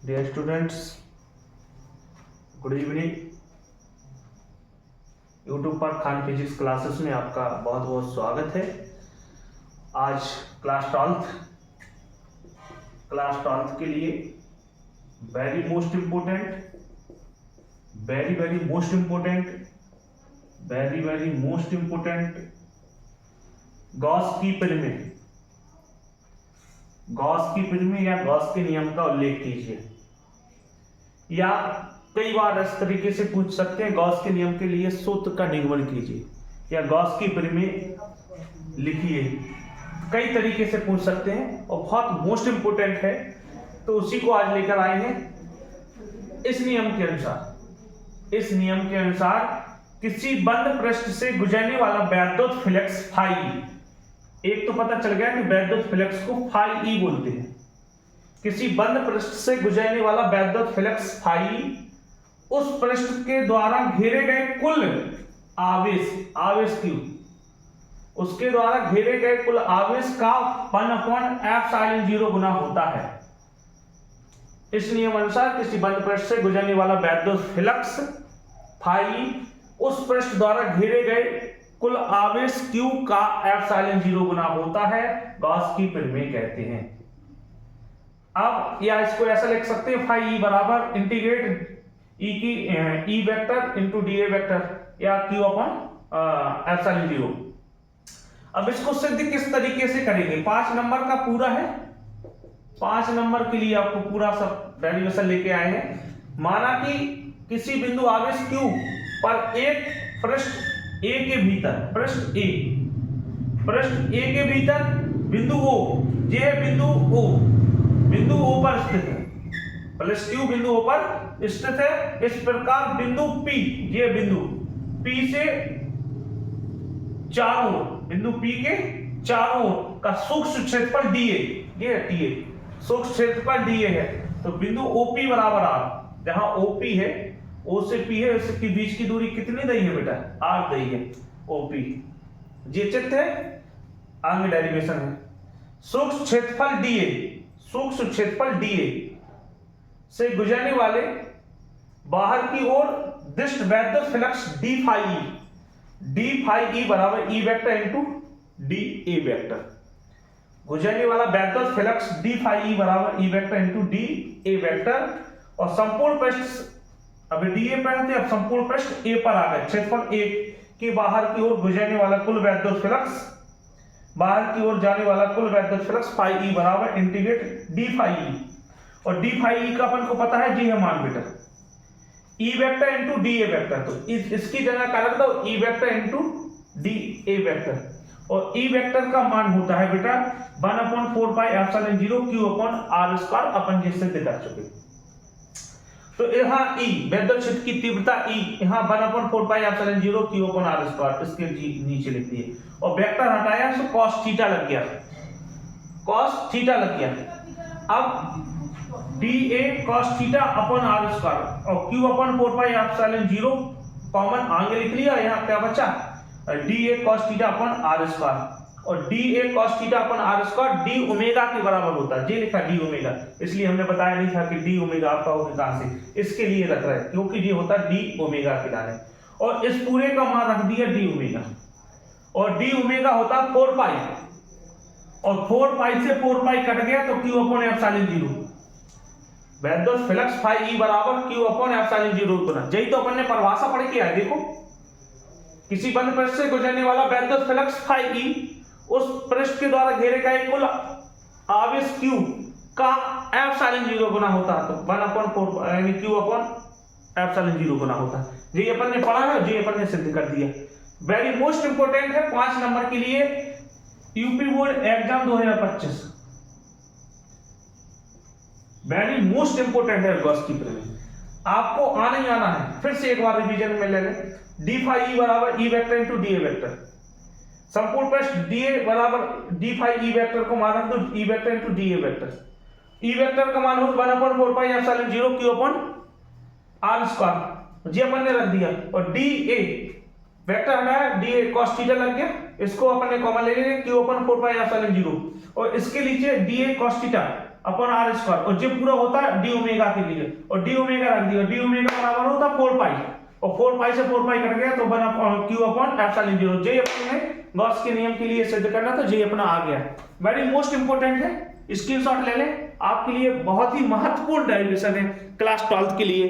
Dear students, good evening. YouTube पर Khan physics classes में आपका बहुत बहुत स्वागत है। आज क्लास ट्वेल्थ के लिए वेरी मोस्ट इम्पोर्टेंट गॉस की परिमेय या गॉस के नियम का उल्लेख कीजिए। या कई बार इस तरीके से पूछ सकते हैं, गॉस के नियम के लिए सूत्र का निगमन कीजिए या गॉस की परिमेय लिखिए। कई तरीके से पूछ सकते हैं और बहुत मोस्ट इंपोर्टेंट है, तो उसी को आज लेकर आए हैं। इस नियम के अनुसार किसी बंद पृष्ठ से गुजरने वाला वैद्युत फ्लक्स फाई, एक तो पता चल गया कि वैद्युत फ्लक्स को फाई ई बोलते हैं। किसी बंद पृष्ठ से गुजरने वाला वैद्युत फ्लक्स फाई उस पृष्ठ के द्वारा घेरे गए कुल आवेश क्यू, उसके द्वारा घेरे गए कुल आवेश का 1/ε0 गुना होता है। इस नियम अनुसार किसी बंद पृष्ठ से गुजरने वाला वैद्युत फ्लक्स फाई उस पृष्ठ द्वारा घेरे गए कुल आवेश Q का ε0 गुना होता है, गॉस की परिमेय कहते हैं। अब या इसको ऐसा लिख सकते हैं, फाई ई बराबर इंटीग्रेट ई की E vector into D A vector या Q अपॉन ε0। अब इसको सिद्ध किस तरीके से करेंगे? 5 नंबर का पूरा है, 5 नंबर के लिए आपको पूरा सब डेरिवेशन लेके आए हैं। माना कि किसी बिंदु आवेश Q पर एक पृष्ठ A के भीतर, पृष्ठ A के भीतर बिंदु O, यह बिंदु O पर स्थित है, प्लस Q बिंदु O पर स्थित है। इस प्रकार बिंदु P, यह बिंदु P से चारों ओर, बिंदु P के चारों ओर का सूक्ष्म क्षेत्रफल dA, यह TA, सूक्ष्म क्षेत्रफल dA है। तो बिंदु OP बराबर R, जहां OP है, O से P है, इसके बीच की दूरी कितनी दी है बेटा? R दी है, OP। ये चित्त है, आगे डेरिवेशन है। सूक्ष्म क्षेत्रफल dA से गुजरने वाले बाहर की ओर दिष्ट वैद्युत फ्लक्स d फाई E बराबर E vector into D A vector. गुजरने वाला वैद्युत फ्लक्स d फाई E बराबर E vector into D A vector. और संपूर्ण पृष्ठ, अभी डीए पर थे, अब संपूर्ण पृष्ठ ए पर आ गए। क्षेत्रफल ए के बाहर की ओर गुजरने वाला कुल वैद्युत फ्लक्स, बाहर की ओर जाने वाला कुल वैद्युत फ्लक्स फाई ई बराबर इंटीग्रेट डी फाई ई। और डी फाई ई का अपन को पता है, जी है मान बेटा, E vector into D A vector. तो इसकी जगह क्या रख दो, E vector into D A vector. और ई वेक्टर का मान होता है बेटा 1/4πε0 Q अपॉन R स्क्वायर, अपन जिससे सिद्ध कर चुके। तो यहाँ E वैद्युत क्षेत्र की तीव्रता E, यहाँ 1/4πε0 Q अपॉन R स्क्वायर, इसके नीचे लिख दिए। और वेक्टर हटाया तो cos थीटा लग गया, अब dA cos theta upon R square और Q अपॉन 4πε0 कॉमन आगे लिख लिया। यहाँ क्या बचा? dA cos theta upon R square. और dA cos थीटा अपन R स्क्वायर d ओमेगा के बराबर होता है, ये लिखा d ओमेगा, इसलिए हमने बताया नहीं था कि d ओमेगा आपका होगा कहां से, इसके लिए रख रहे हैं क्योंकि ये होता है d ओमेगा के डाले। और इस पूरे का मान रख दिया d ओमेगा, और d ओमेगा होता 4 पाई, और 4 पाई से 4 पाई कट गया तो Q अपॉन ε0। वैद्युत फ्लक्स फाई E बराबर Q अपॉन ε0 गुना। यही तो अपन ने परिभाषा पढ़ के आए। देखो, किसी बंद पृष्ठ से गुजरने वाला वैद्युत फ्लक्स फाई E उस पृष्ठ के द्वारा घेरे गए कुल आवेश Q का ε0 गुना होता है, तो 1/4 यानी Q अपॉन ε0 गुना होता है। ये अपन ने पढ़ा है, ये अपन ने सिद्ध कर दिया। वेरी मोस्ट इंपोर्टेंट है 5 नंबर के लिए, UP board exam 2025, very most important है गॉस की परिमेय। आपको आना ही आना है, फिर से एक बार रिवीजन में ले लें। डी फाई ई बराबर E vector into D A vector. संपूर्ण पृष्ठ dA बराबर d फाई E वेक्टर को मान रख दो E vector into D A vector. E vector का मान हो 1/4πε0 Q अपॉन R स्क्वायर, ये अपन ने रख दिया। और dA वेक्टर हटाया, dA cos थीटा लग गया, इसको अपन ने कॉमन ले लिया Q अपॉन 4πε0। और इसके नीचे dA cos थीटा अपन आर स्क्वायर, और जो पूरा होता है डी ओमेगा के लिए, और डी ओमेगा रख दिया, डी ओमेगा बराबर होता है 4 पाई, और 4 पाई से 4 पाई कट गया तो बना क्यू अपॉन एप्सिलॉन जीरो। जे अपने गॉस के नियम के लिए सिद्ध करना तो जे अपना आ गया। वेरी मोस्ट इंपोर्टेंट है, स्क्रीनशॉट ले लें, आपके लिए बहुत ही महत्वपूर्ण डेरिवेशन है क्लास 12th के लिए।